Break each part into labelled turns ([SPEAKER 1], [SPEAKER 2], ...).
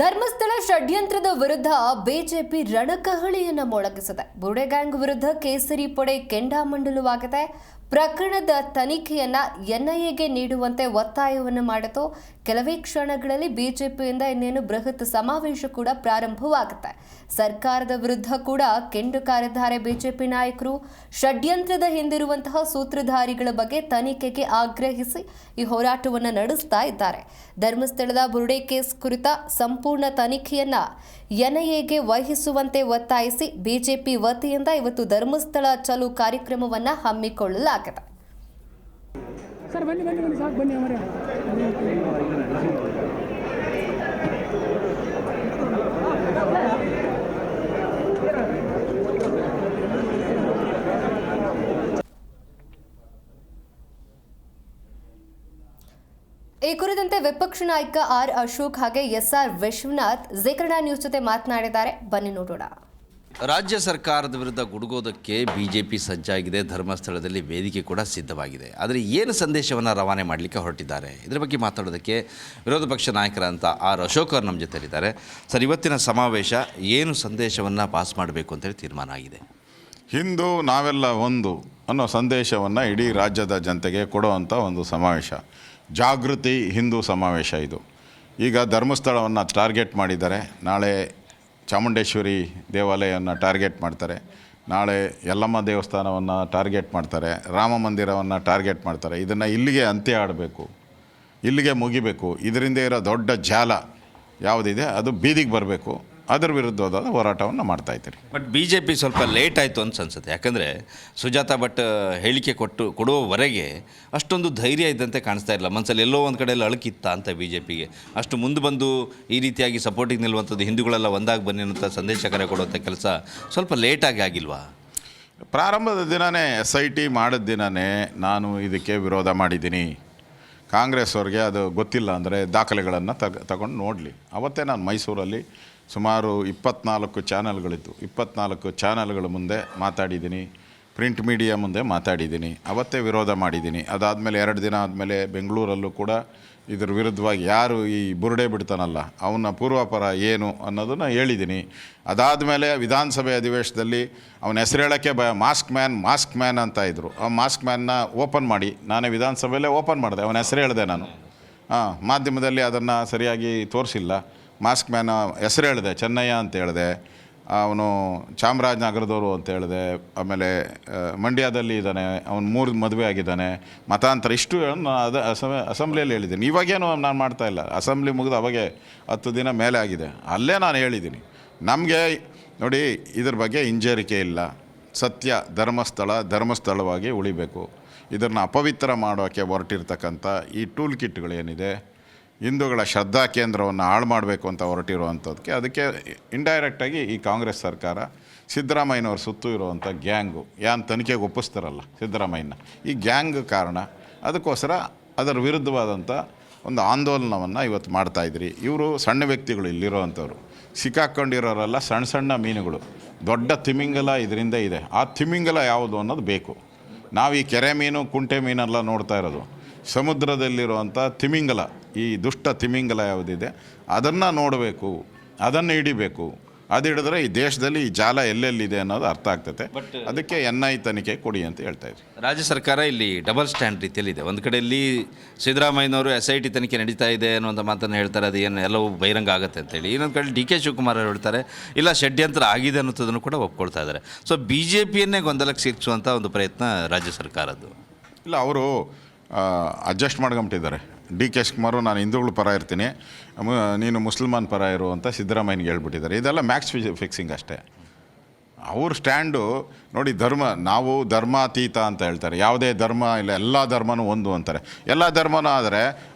[SPEAKER 1] ಧರ್ಮಸ್ಥಳ ಷಡ್ಯಂತ್ರದ ವಿರುದ್ಧ ಬಿಜೆಪಿ ರಣಕಹಳಿಯನ್ನ ಮೊಳಗಿಸಿದೆ. ಬುರುಡೆ ಗ್ಯಾಂಗ್ ವಿರುದ್ಧ ಕೇಸರಿ ಪಡೆ ಕೆಂಡಾಮಂಡಲವಾಗಿದೆ. ಪ್ರಕರಣದ ತನಿಖೆಯನ್ನ ಎನ್ಐಎಗೆ ನೀಡುವಂತೆ ಒತ್ತಾಯವನ್ನು ಮಾಡಿತು. ಕೆಲವೇ ಕ್ಷಣಗಳಲ್ಲಿ ಬಿಜೆಪಿಯಿಂದ ಇನ್ನೇನು ಬೃಹತ್ ಸಮಾವೇಶ ಕೂಡ ಪ್ರಾರಂಭವಾಗುತ್ತೆ. ಸರ್ಕಾರದ ವಿರುದ್ಧ ಕೂಡ ಕೆಂಡು ಕಾರಿದ್ದಾರೆ ಬಿಜೆಪಿ ನಾಯಕರು. ಷಡ್ಯಂತ್ರದ ಹಿಂದಿರುವಂತಹ ಸೂತ್ರಧಾರಿಗಳ ಬಗ್ಗೆ ತನಿಖೆಗೆ ಆಗ್ರಹಿಸಿ ಈ ಹೋರಾಟವನ್ನು ನಡೆಸ್ತಾ ಇದ್ದಾರೆ. ಧರ್ಮಸ್ಥಳದ ಬುರುಡೆ ಕೇಸ್ ಕುರಿತ ಸಂಪೂರ್ಣ ತನಿಖೆಯನ್ನ ಎನ್ಐಎಗೆ ವಹಿಸುವಂತೆ ಒತ್ತಾಯಿಸಿ ಬಿಜೆಪಿ ವತಿಯಿಂದ ಇವತ್ತು ಧರ್ಮಸ್ಥಳ ಚಲೋ ಕಾರ್ಯಕ್ರಮವನ್ನ ಹಮ್ಮಿಕೊಳ್ಳಲಾಗಿದೆ.
[SPEAKER 2] ಸರ್ ಬನ್ನಿ ಸಾಕು ಬನ್ನಿ ಅವರೇ.
[SPEAKER 1] ಈ ಕುರಿತಂತೆ ವಿಪಕ್ಷ ನಾಯಕ ಆರ್ ಅಶೋಕ್ ಹಾಗೆ ಎಸ್ಆರ್ ವಿಶ್ವನಾಥ್ ಜೀಕರಣ ನ್ಯೂಸ್ ಜೊತೆ ಮಾತನಾಡಿದ್ದಾರೆ. ಬನ್ನಿ ನೋಡೋಣ.
[SPEAKER 3] ರಾಜ್ಯ ಸರ್ಕಾರದ ವಿರುದ್ಧ ಗುಡುಗೋದಕ್ಕೆ ಬಿಜೆಪಿ ಸಜ್ಜಾಗಿದೆ. ಧರ್ಮಸ್ಥಳದಲ್ಲಿ ವೇದಿಕೆ ಕೂಡ ಸಿದ್ಧವಾಗಿದೆ. ಆದರೆ ಏನು ಸಂದೇಶವನ್ನು ರವಾನೆ ಮಾಡಲಿಕ್ಕೆ ಹೊರಟಿದ್ದಾರೆ, ಇದರ ಬಗ್ಗೆ ಮಾತಾಡೋದಕ್ಕೆ ವಿರೋಧ ಪಕ್ಷ ನಾಯಕರಂತ ಆರ್ ಅಶೋಕ್ ಅವರು ನಮ್ಮ ಜೊತೆಲಿದ್ದಾರೆ. ಸರ್, ಇವತ್ತಿನ ಸಮಾವೇಶ ಏನು ಸಂದೇಶವನ್ನು ಪಾಸ್ ಮಾಡಬೇಕು ಅಂತೇಳಿ ತೀರ್ಮಾನ ಆಗಿದೆ?
[SPEAKER 4] ಹಿಂದೂ ನಾವೆಲ್ಲ ಒಂದು ಅನ್ನೋ ಸಂದೇಶವನ್ನು ಇಡೀ ರಾಜ್ಯದ ಜನತೆಗೆ ಕೊಡುವಂಥ ಒಂದು ಸಮಾವೇಶ, ಜಾಗೃತಿ ಹಿಂದೂ ಸಮಾವೇಶ ಇದು. ಈಗ ಧರ್ಮಸ್ಥಳವನ್ನು ಟಾರ್ಗೆಟ್ ಮಾಡಿದ್ದಾರೆ. ನಾಳೆ ಚಾಮುಂಡೇಶ್ವರಿ ದೇವಾಲಯವನ್ನು ಟಾರ್ಗೆಟ್ ಮಾಡ್ತಾರೆ. ನಾಳೆ ಯಲ್ಲಮ್ಮ ದೇವಸ್ಥಾನವನ್ನು ಟಾರ್ಗೆಟ್ ಮಾಡ್ತಾರೆ. ರಾಮ ಮಂದಿರವನ್ನು ಟಾರ್ಗೆಟ್ ಮಾಡ್ತಾರೆ. ಇದನ್ನು ಇಲ್ಲಿಗೆ ಅಂತ್ಯ ಆಡಬೇಕು, ಇಲ್ಲಿಗೆ ಮುಗಿಬೇಕು. ಇದರಿಂದ ಇರೋ ದೊಡ್ಡ ಜಾಲ ಯಾವುದಿದೆ ಅದು ಬೀದಿಗೆ ಬರಬೇಕು. ಅದರ ವಿರುದ್ಧವಾದ ಹೋರಾಟವನ್ನು ಮಾಡ್ತಾಯಿದ್ದೀರಿ.
[SPEAKER 3] ಬಟ್ ಬಿಜೆಪಿ ಸ್ವಲ್ಪ ಲೇಟ್ ಆಯಿತು ಅಂತ ಅನ್ಸುತ್ತೆ. ಯಾಕಂದರೆ ಸುಜಾತಾ ಭಟ್ ಹೇಳಿಕೆ ಕೊಡುವವರೆಗೆ ಅಷ್ಟೊಂದು ಧೈರ್ಯ ಇದ್ದಂತೆ ಕಾಣಿಸ್ತಾ ಇಲ್ಲ. ಮನಸ್ಸಲ್ಲಿ ಎಲ್ಲೋ ಒಂದು ಕಡೆಯಲ್ಲಿ ಅಳುಕಿತ್ತ ಅಂತ ಬಿಜೆಪಿಗೆ. ಅಷ್ಟು ಮುಂದೆ ಬಂದು ಈ ರೀತಿಯಾಗಿ ಸಪೋರ್ಟಿಗೆ ನಿಲ್ಲುವಂಥದ್ದು, ಹಿಂದೂಗಳೆಲ್ಲ ಒಂದಾಗಿ ಬನ್ನಿ ಅನ್ನೋಂಥ ಸಂದೇಶ ಕರೆ ಕೊಡುವಂಥ ಕೆಲಸ ಸ್ವಲ್ಪ ಲೇಟಾಗಿ ಆಗಿಲ್ವಾ?
[SPEAKER 4] ಪ್ರಾರಂಭದ ದಿನವೇ SIT ಮಾಡಿದ ದಿನವೇ ನಾನು ಇದಕ್ಕೆ ವಿರೋಧ ಮಾಡಿದ್ದೀನಿ. ಕಾಂಗ್ರೆಸ್ ಅವ್ರಿಗೆ ಅದು ಗೊತ್ತಿಲ್ಲ ಅಂದರೆ ದಾಖಲೆಗಳನ್ನು ತಗೊಂಡು ನೋಡಲಿ. ಅವತ್ತೇ ನಾನು ಮೈಸೂರಲ್ಲಿ ಸುಮಾರು 24 ಚಾನಲ್ಗಳಿತ್ತು. 24 ಚಾನಲ್ಗಳ ಮುಂದೆ ಮಾತಾಡಿದ್ದೀನಿ, ಪ್ರಿಂಟ್ ಮೀಡಿಯಾ ಮುಂದೆ ಮಾತಾಡಿದ್ದೀನಿ. ಅವತ್ತೇ ವಿರೋಧ ಮಾಡಿದ್ದೀನಿ. ಅದಾದಮೇಲೆ 2 ದಿನ ಆದಮೇಲೆ ಬೆಂಗಳೂರಲ್ಲೂ ಕೂಡ ಇದ್ರ ವಿರುದ್ಧವಾಗಿ ಯಾರು ಈ ಬುರುಡೆ ಬಿಡ್ತಾನಲ್ಲ ಅವನ ಪೂರ್ವಾಪರ ಏನು ಅನ್ನೋದನ್ನು ಹೇಳಿದ್ದೀನಿ. ಅದಾದಮೇಲೆ ವಿಧಾನಸಭೆ ಅಧಿವೇಶನದಲ್ಲಿ ಅವನ ಹೆಸರು ಹೇಳೋಕ್ಕೆ ಮಾಸ್ಕ್ ಮ್ಯಾನ್ ಅಂತ ಇದ್ದರು. ಆ ಮಾಸ್ಕ್ ಮ್ಯಾನ್ನ ಓಪನ್ ಮಾಡಿ ನಾನೇ ವಿಧಾನಸಭೆಯಲ್ಲೇ ಓಪನ್ ಮಾಡಿದೆ. ಅವನ ಹೆಸರು ಹೇಳಿದೆ ನಾನು. ಮಾಧ್ಯಮದಲ್ಲಿ ಅದನ್ನು ಸರಿಯಾಗಿ ತೋರಿಸಿಲ್ಲ. ಮಾಸ್ಕ್ ಮ್ಯಾನ ಹೆಸರು ಹೇಳಿದೆ, ಚೆನ್ನಯ್ಯ ಅಂತ ಹೇಳಿದೆ. ಅವನು ಚಾಮರಾಜನಗರದವರು ಅಂತ ಹೇಳಿದೆ. ಆಮೇಲೆ ಮಂಡ್ಯದಲ್ಲಿ ಇದ್ದಾನೆ, ಅವನು 3 ಮದುವೆ ಆಗಿದ್ದಾನೆ, ಮತಾಂತರ, ಇಷ್ಟು ಅದು ಅಸೆಂಬ್ಲಿಯಲ್ಲಿ ಹೇಳಿದ್ದೀನಿ. ಇವಾಗೇನು ನಾನು ಮಾಡ್ತಾಯಿಲ್ಲ. ಅಸೆಂಬ್ಲಿ ಮುಗಿದು ಅವಾಗೆ 10 ದಿನ ಮೇಲೆ ಆಗಿದೆ. ಅಲ್ಲೇ ನಾನು ಹೇಳಿದ್ದೀನಿ, ನಮಗೆ ನೋಡಿ ಇದ್ರ ಬಗ್ಗೆ ಹಿಂಜರಿಕೆ ಇಲ್ಲ. ಸತ್ಯ ಧರ್ಮಸ್ಥಳವಾಗಿ ಉಳಿಬೇಕು. ಇದನ್ನು ಅಪವಿತ್ರ ಮಾಡೋಕ್ಕೆ ಹೊರಟಿರ್ತಕ್ಕಂಥ ಈ ಟೂಲ್ ಕಿಟ್ಗಳೇನಿದೆ, ಹಿಂದೂಗಳ ಶ್ರದ್ಧಾ ಕೇಂದ್ರವನ್ನು ಹಾಳು ಮಾಡಬೇಕು ಅಂತ ಹೊರಟಿರುವಂಥದ್ದಕ್ಕೆ ಅದಕ್ಕೆ ಇಂಡೈರೆಕ್ಟಾಗಿ ಈ ಕಾಂಗ್ರೆಸ್ ಸರ್ಕಾರ ಸಿದ್ದರಾಮಯ್ಯನವ್ರ ಸುತ್ತೂ ಇರುವಂಥ ಗ್ಯಾಂಗು ತನಿಖೆಗೆ ಒಪ್ಪಿಸ್ತಾರಲ್ಲ ಸಿದ್ದರಾಮಯ್ಯನ, ಈ ಗ್ಯಾಂಗ್ ಕಾರಣ. ಅದಕ್ಕೋಸ್ಕರ ಅದರ ವಿರುದ್ಧವಾದಂಥ ಒಂದು ಆಂದೋಲನವನ್ನು ಇವತ್ತು ಮಾಡ್ತಾಯಿದ್ರಿ. ಇವರು ಸಣ್ಣ ವ್ಯಕ್ತಿಗಳು, ಇಲ್ಲಿರೋವಂಥವ್ರು ಸಿಕ್ಕಾಕ್ಕೊಂಡಿರೋರೆಲ್ಲ ಸಣ್ಣ ಮೀನುಗಳು. ದೊಡ್ಡ ತಿಮಿಂಗಲ ಇದರಿಂದ ಇದೆ. ಆ ತಿಮಿಂಗಲ ಯಾವುದು ಅನ್ನೋದು ಬೇಕು. ನಾವು ಈ ಕೆರೆ ಮೀನು ಕುಂಟೆ ಮೀನೆಲ್ಲ ನೋಡ್ತಾ ಇರೋದು. ಸಮುದ್ರದಲ್ಲಿರುವಂಥ ತಿಮಿಂಗಲ, ಈ ದುಷ್ಟ ತಿಮಿಂಗಲ ಯಾವುದಿದೆ ಅದನ್ನು ನೋಡಬೇಕು, ಅದನ್ನು ಹಿಡಿಬೇಕು. ಅದು ಹಿಡಿದ್ರೆ ಈ ದೇಶದಲ್ಲಿ ಈ ಜಾಲ ಎಲ್ಲೆಲ್ಲಿದೆ ಅನ್ನೋದು ಅರ್ಥ ಆಗ್ತದೆ. ಅದಕ್ಕೆ NI ತನಿಖೆ ಕೊಡಿ ಅಂತ ಹೇಳ್ತಾ ಇದ್ರಿ.
[SPEAKER 3] ರಾಜ್ಯ ಸರ್ಕಾರ ಇಲ್ಲಿ ಡಬಲ್ ಸ್ಟ್ಯಾಂಡ್ ರೀತಿಯಲ್ಲಿದೆ. ಒಂದು ಕಡೆಯಲ್ಲಿ ಸಿದ್ದರಾಮಯ್ಯನವರು SIT ತನಿಖೆ ನಡೀತಾ ಇದೆ ಅನ್ನುವಂಥ ಮಾತನ್ನು ಹೇಳ್ತಾರೆ, ಅದು ಏನು ಎಲ್ಲವೂ ಬಹಿರಂಗ ಆಗುತ್ತೆ ಅಂತೇಳಿ. ಇನ್ನೊಂದು ಕಡೆ DK ಶಿವಕುಮಾರ್ ಅವರು ಹೇಳ್ತಾರೆ ಇಲ್ಲ ಷಡ್ಯಂತ್ರ ಆಗಿದೆ ಅನ್ನೋದನ್ನು ಕೂಡ ಒಪ್ಕೊಳ್ತಾ ಇದ್ದಾರೆ. ಸೊ BJPಯನ್ನೇ ಗೊಂದಲಕ್ಕೆ ಸಿಕ್ಕಿಸುವಂಥ ಒಂದು ಪ್ರಯತ್ನ ರಾಜ್ಯ ಸರ್ಕಾರದ್ದು.
[SPEAKER 4] ಇಲ್ಲ, ಅವರು ಅಡ್ಜಸ್ಟ್ ಮಾಡ್ಕೊಂಬಿಟ್ಟಿದ್ದಾರೆ. DK ಶಿವಕುಮಾರು ನಾನು ಹಿಂದೂಗಳ ಪರ ಇರ್ತೀನಿ, ನೀನು ಮುಸಲ್ಮಾನ್ ಪರ ಇರು ಅಂತ ಸಿದ್ದರಾಮಯ್ಯನಿಗೆ ಹೇಳ್ಬಿಟ್ಟಿದ್ದಾರೆ. ಇದೆಲ್ಲ ಮ್ಯಾಕ್ಸ್ ಫಿಕ್ಸಿಂಗ್ ಅಷ್ಟೇ. ಅವ್ರ ಸ್ಟ್ಯಾಂಡು ನೋಡಿ, ನಾವು ಧರ್ಮಾತೀತ ಅಂತ ಹೇಳ್ತಾರೆ. ಯಾವುದೇ ಧರ್ಮ ಇಲ್ಲ, ಎಲ್ಲ ಧರ್ಮನೂ ಒಂದು ಅಂತಾರೆ. ಎಲ್ಲ ಧರ್ಮನೂ ಆದರೆ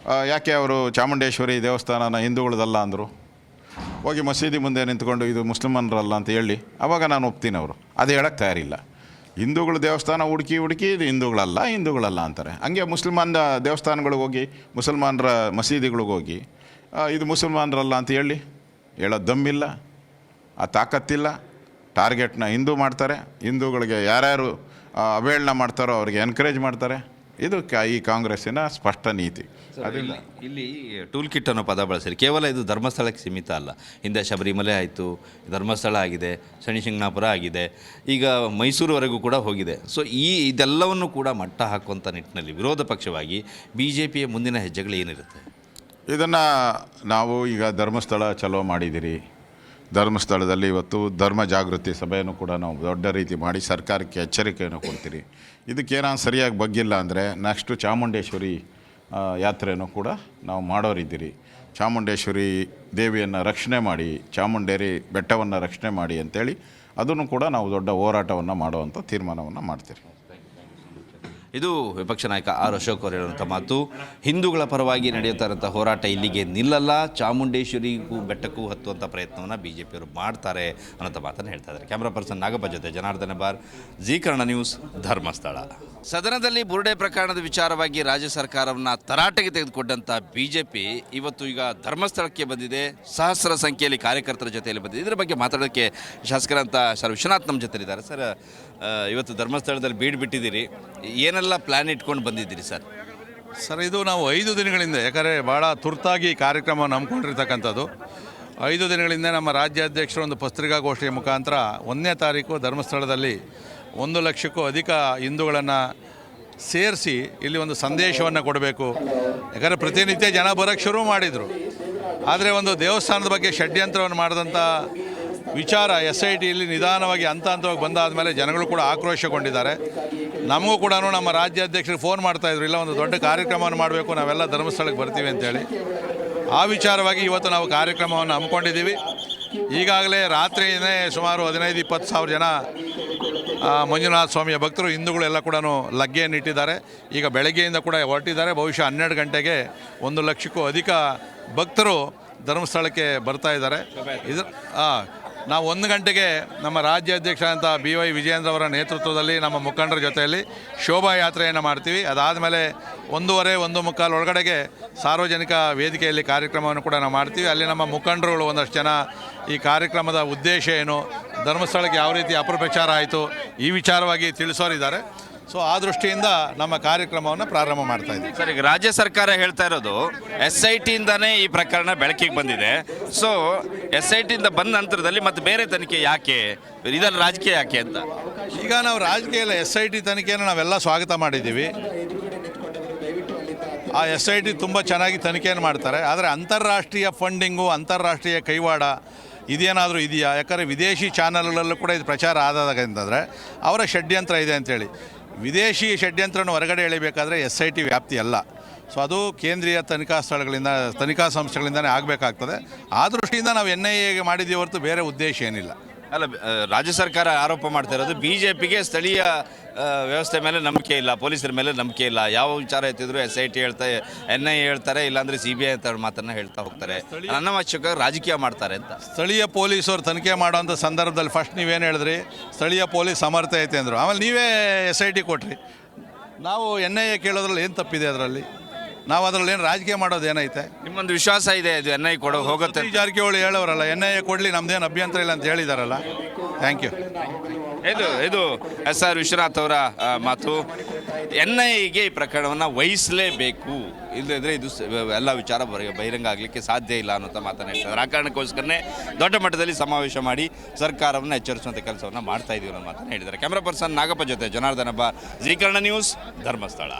[SPEAKER 4] ಯಾಕೆ ಅವರು ಚಾಮುಂಡೇಶ್ವರಿ ದೇವಸ್ಥಾನನ ಹಿಂದೂಗಳದಲ್ಲ ಅಂದರು? ಹೋಗಿ ಮಸೀದಿ ಮುಂದೆ ನಿಂತ್ಕೊಂಡು ಇದು ಮುಸ್ಲಿಮನ್ರಲ್ಲ ಅಂತ ಹೇಳಿ, ಆವಾಗ ನಾನು ಒಪ್ತೀನಿ. ಅವರು ಅದು ಹೇಳೋಕ್ಕೆ ತಯಾರಿಲ್ಲ. ಹಿಂದೂಗಳ ದೇವಸ್ಥಾನ ಹುಡುಕಿ ಇದು ಹಿಂದೂಗಳಲ್ಲ ಅಂತಾರೆ. ಹಂಗೆ ಮುಸಲ್ಮಾನ್ ದೇವಸ್ಥಾನಗಳಿಗೆ ಹೋಗಿ, ಮುಸಲ್ಮಾನರ ಮಸೀದಿಗಳಿಗೆ ಹೋಗಿ ಇದು ಮುಸಲ್ಮಾನರಲ್ಲ ಅಂತ ಹೇಳೋ ದಮ್ಮಿಲ್ಲ, ಆ ತಾಕತ್ತಿಲ್ಲ. ಟಾರ್ಗೆಟ್ನ ಹಿಂದೂ ಮಾಡ್ತಾರೆ. ಹಿಂದೂಗಳಿಗೆ ಯಾರ್ಯಾರು ಅವೇಳನ ಮಾಡ್ತಾರೋ ಅವ್ರಿಗೆ ಎನ್ಕರೇಜ್ ಮಾಡ್ತಾರೆ. ಇದು ಈ ಕಾಂಗ್ರೆಸ್ಸಿನ ಸ್ಪಷ್ಟ ನೀತಿ. ಅದರಿಂದ
[SPEAKER 3] ಇಲ್ಲಿ ಟೂಲ್ ಕಿಟ್ ಅನ್ನೋ ಪದ ಬಳಸಿರಿ. ಕೇವಲ ಇದು ಧರ್ಮಸ್ಥಳಕ್ಕೆ ಸೀಮಿತ ಅಲ್ಲ. ಹಿಂದೆ ಶಬರಿಮಲೆ ಆಯಿತು, ಧರ್ಮಸ್ಥಳ ಆಗಿದೆ, ಶನಿಶಿಂಗಣಾಪುರ ಆಗಿದೆ, ಈಗ ಮೈಸೂರುವರೆಗೂ ಕೂಡ ಹೋಗಿದೆ. ಸೊ ಇದೆಲ್ಲವನ್ನು ಕೂಡ ಮಟ್ಟ ಹಾಕುವಂಥ ನಿಟ್ಟಿನಲ್ಲಿ ವಿರೋಧ ಪಕ್ಷವಾಗಿ BJPಯ ಮುಂದಿನ ಹೆಜ್ಜೆಗಳು ಏನಿರುತ್ತೆ?
[SPEAKER 4] ಇದನ್ನು ನಾವು ಈಗ ಧರ್ಮಸ್ಥಳ ಚಲೋ ಮಾಡಿದ್ದೀರಿ. ಧರ್ಮಸ್ಥಳದಲ್ಲಿ ಇವತ್ತು ಧರ್ಮ ಜಾಗೃತಿ ಸಭೆಯನ್ನು ಕೂಡ ನಾವು ದೊಡ್ಡ ರೀತಿ ಮಾಡಿ ಸರ್ಕಾರಕ್ಕೆ ಎಚ್ಚರಿಕೆಯನ್ನು ಕೊಡ್ತೀರಿ. ಇದಕ್ಕೇನಾದ್ರು ಸರಿಯಾಗಿ ಬಗ್ಗಿಲ್ಲ ಅಂದರೆ ನೆಕ್ಸ್ಟು ಚಾಮುಂಡೇಶ್ವರಿ ಯಾತ್ರೆಯನ್ನು ಕೂಡ ನಾವು ಮಾಡೋರಿದ್ದೀರಿ. ಚಾಮುಂಡೇಶ್ವರಿ ದೇವಿಯನ್ನು ರಕ್ಷಣೆ ಮಾಡಿ, ಚಾಮುಂಡೇರಿ ಬೆಟ್ಟವನ್ನು ರಕ್ಷಣೆ ಮಾಡಿ ಅಂತೇಳಿ ಅದನ್ನು ಕೂಡ ನಾವು ದೊಡ್ಡ ಹೋರಾಟವನ್ನು ಮಾಡುವಂಥ ತೀರ್ಮಾನವನ್ನು ಮಾಡ್ತೀರಿ.
[SPEAKER 3] ಇದು ವಿಪಕ್ಷ ನಾಯಕ ಆರ್ ಅಶೋಕ್ ಅವರು ಹೇಳುವಂಥ ಮಾತು. ಹಿಂದೂಗಳ ಪರವಾಗಿ ನಡೆಯುತ್ತಾ ಇರೋಂಥ ಹೋರಾಟ ಇಲ್ಲಿಗೆ ನಿಲ್ಲಲ್ಲ, ಚಾಮುಂಡೇಶ್ವರಿಗೂ ಬೆಟ್ಟಕ್ಕೂ ಹತ್ತುವಂಥ ಪ್ರಯತ್ನವನ್ನು BJPಯವರು ಮಾಡ್ತಾರೆ ಅನ್ನೋಂಥ ಮಾತನ್ನು ಹೇಳ್ತಾ ಇದ್ದಾರೆ. ಕ್ಯಾಮ್ರಾ ಪರ್ಸನ್ ನಾಗಪ್ಪ ಜೊತೆ ಜನಾರ್ದನ ಬಾರ್, ಜೀ ಕನ್ನಡ ನ್ಯೂಸ್, ಧರ್ಮಸ್ಥಳ. ಸದನದಲ್ಲಿ ಬುರುಡೆ ಪ್ರಕರಣದ ವಿಚಾರವಾಗಿ ರಾಜ್ಯ ಸರ್ಕಾರವನ್ನು ತರಾಟೆಗೆ ತೆಗೆದುಕೊಂಡಂಥ BJP ಇವತ್ತು ಈಗ ಧರ್ಮಸ್ಥಳಕ್ಕೆ ಬಂದಿದೆ. ಸಹಸ್ರ ಸಂಖ್ಯೆಯಲ್ಲಿ ಕಾರ್ಯಕರ್ತರ ಜೊತೆಯಲ್ಲಿ ಬಂದಿದೆ. ಇದರ ಬಗ್ಗೆ ಮಾತಾಡೋಕ್ಕೆ ಶಾಸಕರಂತ ಸರ್ ವಿಶ್ವನಾಥ್ ನಮ್ಮ ಜೊತೆಲಿದ್ದಾರೆ. ಸರ್, ಇವತ್ತು ಧರ್ಮಸ್ಥಳದಲ್ಲಿ ಬೀಡು ಬಿಟ್ಟಿದ್ದೀರಿ, ಏನೆಲ್ಲ ಪ್ಲ್ಯಾನ್ ಇಟ್ಕೊಂಡು ಬಂದಿದ್ದೀರಿ ಸರ್?
[SPEAKER 2] ಸರ್, ಇದು ನಾವು 5 ದಿನಗಳಿಂದ, ಯಾಕಂದರೆ ಭಾಳ ತುರ್ತಾಗಿ ಕಾರ್ಯಕ್ರಮವನ್ನು ಹಮ್ಮಿಕೊಂಡಿರ್ತಕ್ಕಂಥದ್ದು. 5 ದಿನಗಳಿಂದ ನಮ್ಮ ರಾಜ್ಯಾಧ್ಯಕ್ಷರು ಒಂದು ಪತ್ರಿಕಾಗೋಷ್ಠಿಯ ಮುಖಾಂತರ 1ನೇ ತಾರೀಕು ಧರ್ಮಸ್ಥಳದಲ್ಲಿ 1 ಲಕ್ಷಕ್ಕೂ ಅಧಿಕ ಹಿಂದೂಗಳನ್ನು ಸೇರಿಸಿ ಇಲ್ಲಿ ಒಂದು ಸಂದೇಶವನ್ನು ಕೊಡಬೇಕು. ಯಾಕಂದರೆ ಪ್ರತಿನಿತ್ಯ ಜನ ಬರೋಕ್ಕೆ ಶುರು ಮಾಡಿದರು. ಆದರೆ ಒಂದು ದೇವಸ್ಥಾನದ ಬಗ್ಗೆ ಷಡ್ಯಂತ್ರವನ್ನು ಮಾಡಿದಂಥ ವಿಚಾರ SITಯಲ್ಲಿ ನಿಧಾನವಾಗಿ ಹಂತವಾಗಿ ಬಂದಾದ ಮೇಲೆ ಜನಗಳು ಕೂಡ ಆಕ್ರೋಶಗೊಂಡಿದ್ದಾರೆ. ನಮಗೂ ಕೂಡ ನಮ್ಮ ರಾಜ್ಯಾಧ್ಯಕ್ಷರಿಗೆ ಫೋನ್ ಮಾಡ್ತಾಯಿದ್ರು, ಇಲ್ಲ ಒಂದು ದೊಡ್ಡ ಕಾರ್ಯಕ್ರಮವನ್ನು ಮಾಡಬೇಕು, ನಾವೆಲ್ಲ ಧರ್ಮಸ್ಥಳಕ್ಕೆ ಬರ್ತೀವಿ ಅಂತೇಳಿ. ಆ ವಿಚಾರವಾಗಿ ಇವತ್ತು ನಾವು ಕಾರ್ಯಕ್ರಮವನ್ನು ಹಮ್ಮಿಕೊಂಡಿದ್ದೀವಿ. ಈಗಾಗಲೇ ರಾತ್ರಿಯೇ ಸುಮಾರು 15-20 ಸಾವಿರ ಜನ ಮಂಜುನಾಥ ಸ್ವಾಮಿಯ ಭಕ್ತರು ಹಿಂದೂಗಳೆಲ್ಲ ಕೂಡ ಲಗ್ಗೆಯನ್ನಿಟ್ಟಿದ್ದಾರೆ. ಈಗ ಬೆಳಗ್ಗೆಯಿಂದ ಕೂಡ ಹೊರಟಿದ್ದಾರೆ. ಬಹುಶಃ 12 ಗಂಟೆಗೆ 1 ಲಕ್ಷಕ್ಕೂ ಅಧಿಕ ಭಕ್ತರು ಧರ್ಮಸ್ಥಳಕ್ಕೆ ಬರ್ತಾ ಇದ್ದಾರೆ. ಇದು ನಾವು 1 ಗಂಟೆಗೆ ನಮ್ಮ ರಾಜ್ಯಾಧ್ಯಕ್ಷ ಅಂತ BY ವಿಜಯೇಂದ್ರ ಅವರ ನೇತೃತ್ವದಲ್ಲಿ ನಮ್ಮ ಮುಖಂಡರ ಜೊತೆಯಲ್ಲಿ ಶೋಭಾಯಾತ್ರೆಯನ್ನು ಮಾಡ್ತೀವಿ. ಅದಾದಮೇಲೆ 1:15 ಒಳಗಡೆಗೆ ಸಾರ್ವಜನಿಕ ವೇದಿಕೆಯಲ್ಲಿ ಕಾರ್ಯಕ್ರಮವನ್ನು ಕೂಡ ನಾವು ಮಾಡ್ತೀವಿ. ಅಲ್ಲಿ ನಮ್ಮ ಮುಖಂಡರುಗಳು ಒಂದಷ್ಟು ಜನ ಈ ಕಾರ್ಯಕ್ರಮದ ಉದ್ದೇಶ ಏನು, ಧರ್ಮಸ್ಥಳಕ್ಕೆ ಯಾವ ರೀತಿ ಅಪಪ್ರಚಾರ ಆಯಿತು, ಈ ವಿಚಾರವಾಗಿ ತಿಳಿಸೋರಿದ್ದಾರೆ. ಸೊ ಆ ದೃಷ್ಟಿಯಿಂದ ನಮ್ಮ ಕಾರ್ಯಕ್ರಮವನ್ನು ಪ್ರಾರಂಭ ಮಾಡ್ತಾ ಇದ್ದೀವಿ.
[SPEAKER 3] ಸರ್, ಈಗ ರಾಜ್ಯ ಸರ್ಕಾರ ಹೇಳ್ತಾ ಇರೋದು SITಯಿಂದನೇ ಈ ಪ್ರಕರಣ ಬೆಳಕಿಗೆ ಬಂದಿದೆ. ಸೊ SITಯಿಂದ ಬಂದ ನಂತರದಲ್ಲಿ ಮತ್ತೆ ಬೇರೆ ತನಿಖೆ ಯಾಕೆ, ಇದನ್ನು ರಾಜಕೀಯ ಯಾಕೆ ಅಂತ?
[SPEAKER 2] ಈಗ ನಾವು ರಾಜಕೀಯ SIT ತನಿಖೆಯನ್ನು ನಾವೆಲ್ಲ ಸ್ವಾಗತ ಮಾಡಿದ್ದೀವಿ. ಆ SIT ತುಂಬ ಚೆನ್ನಾಗಿ ತನಿಖೆಯನ್ನು ಮಾಡ್ತಾರೆ. ಆದರೆ ಅಂತಾರಾಷ್ಟ್ರೀಯ ಫಂಡಿಂಗು, ಅಂತಾರಾಷ್ಟ್ರೀಯ ಕೈವಾಡ ಇದೇನಾದರೂ ಇದೆಯಾ? ಯಾಕಂದರೆ ವಿದೇಶಿ ಚಾನಲ್ಗಳಲ್ಲೂ ಕೂಡ ಇದು ಪ್ರಚಾರ ಆದಾಗ ಅಂತಂದರೆ ಅವರ ಷಡ್ಯಂತ್ರ ಇದೆ ಅಂಥೇಳಿ. ವಿದೇಶಿ ಷಡ್ಯಂತ್ರವನ್ನು ಹೊರಗಡೆ ಎಳಿಬೇಕಾದ್ರೆ SIT ವ್ಯಾಪ್ತಿ ಅಲ್ಲ. ಸೊ ಅದು ಕೇಂದ್ರೀಯ ತನಿಖಾ ಸಂಸ್ಥೆಗಳಿಂದನೇ ಆಗಬೇಕಾಗ್ತದೆ. ಆ ದೃಷ್ಟಿಯಿಂದ ನಾವು NIAಗೆ ಮಾಡಿದ್ದೀವಿ ಹೊರತು ಬೇರೆ ಉದ್ದೇಶ ಏನಿಲ್ಲ.
[SPEAKER 3] ಅಲ್ಲ, ರಾಜ್ಯ ಸರ್ಕಾರ ಆರೋಪ ಮಾಡ್ತಾ ಇರೋದು BJPಗೆ ಸ್ಥಳೀಯ ವ್ಯವಸ್ಥೆ ಮೇಲೆ ನಂಬಿಕೆ ಇಲ್ಲ, ಪೊಲೀಸರ ಮೇಲೆ ನಂಬಿಕೆ ಇಲ್ಲ. ಯಾವ ವಿಚಾರ ಎತ್ತಿದ್ರು SIT ಹೇಳ್ತಾರೆ, NIA ಹೇಳ್ತಾರೆ, ಇಲ್ಲಾಂದರೆ CBI ಅಂತ ಮಾತನ್ನು ಹೇಳ್ತಾ ಹೋಗ್ತಾರೆ. ಅನವಶ್ಯಕ ರಾಜಕೀಯ ಮಾಡ್ತಾರೆ ಅಂತ.
[SPEAKER 2] ಸ್ಥಳೀಯ ಪೊಲೀಸರು ತನಿಖೆ ಮಾಡೋವಂಥ ಸಂದರ್ಭದಲ್ಲಿ ಫಸ್ಟ್ ನೀವೇನು ಹೇಳಿದ್ರಿ, ಸ್ಥಳೀಯ ಪೊಲೀಸ್ ಸಮರ್ಥ ಐತೆ ಅಂದರು. ಆಮೇಲೆ ನೀವೇ SIT ಕೊಟ್ರಿ. ನಾವು NIA ಕೇಳೋದ್ರಲ್ಲಿ ಏನು ತಪ್ಪಿದೆ? ಅದರಲ್ಲಿ ನಾವು ಅದರಲ್ಲಿ ಏನು ರಾಜಕೀಯ ಮಾಡೋದು ಏನೈತೆ?
[SPEAKER 3] ನಿಮ್ಮೊಂದು ವಿಶ್ವಾಸ ಇದೆ ಇದು NIA ಕೊಡೋ ಹೋಗುತ್ತೆ?
[SPEAKER 2] ಜಾರಕಿಹೊಳಿ ಹೇಳೋರಲ್ಲ, NIA ಕೊಡಲಿ, ನಮ್ದೇನು ಅಭ್ಯಂತರ ಇಲ್ಲ ಅಂತ ಹೇಳಿದಾರಲ್ಲ. Thank you.
[SPEAKER 3] ಇದು SR ವಿಶ್ವನಾಥ್ ಅವರ ಮಾತು. NIAಗೆ ಈ ಪ್ರಕರಣವನ್ನು ವಹಿಸಲೇಬೇಕು, ಇಲ್ಲದಿದ್ದರೆ ಇದು ಎಲ್ಲ ವಿಚಾರ ಬಹಿರಂಗ ಆಗಲಿಕ್ಕೆ ಸಾಧ್ಯ ಇಲ್ಲ ಅನ್ನೋಂಥ ಮಾತನ್ನು ಹೇಳ್ತಾರೆ. ಆ ಕಾರಣಕ್ಕೋಸ್ಕರನೇ ದೊಡ್ಡ ಮಟ್ಟದಲ್ಲಿ ಸಮಾವೇಶ ಮಾಡಿ ಸರ್ಕಾರವನ್ನು ಎಚ್ಚರಿಸುವಂಥ ಕೆಲಸವನ್ನು ಮಾಡ್ತಾ ಇದ್ದೀವಿ ಅನ್ನೋ ಮಾತನ್ನು ಹೇಳಿದ್ದಾರೆ. ಕ್ಯಾಮ್ರಾ ಪರ್ಸನ್ ನಾಗಪ್ಪ ಜೊತೆ ಜನಾರ್ದನ ಬಾರ್, ಜೀ ಕನ್ನಡ ನ್ಯೂಸ್, ಧರ್ಮಸ್ಥಳ.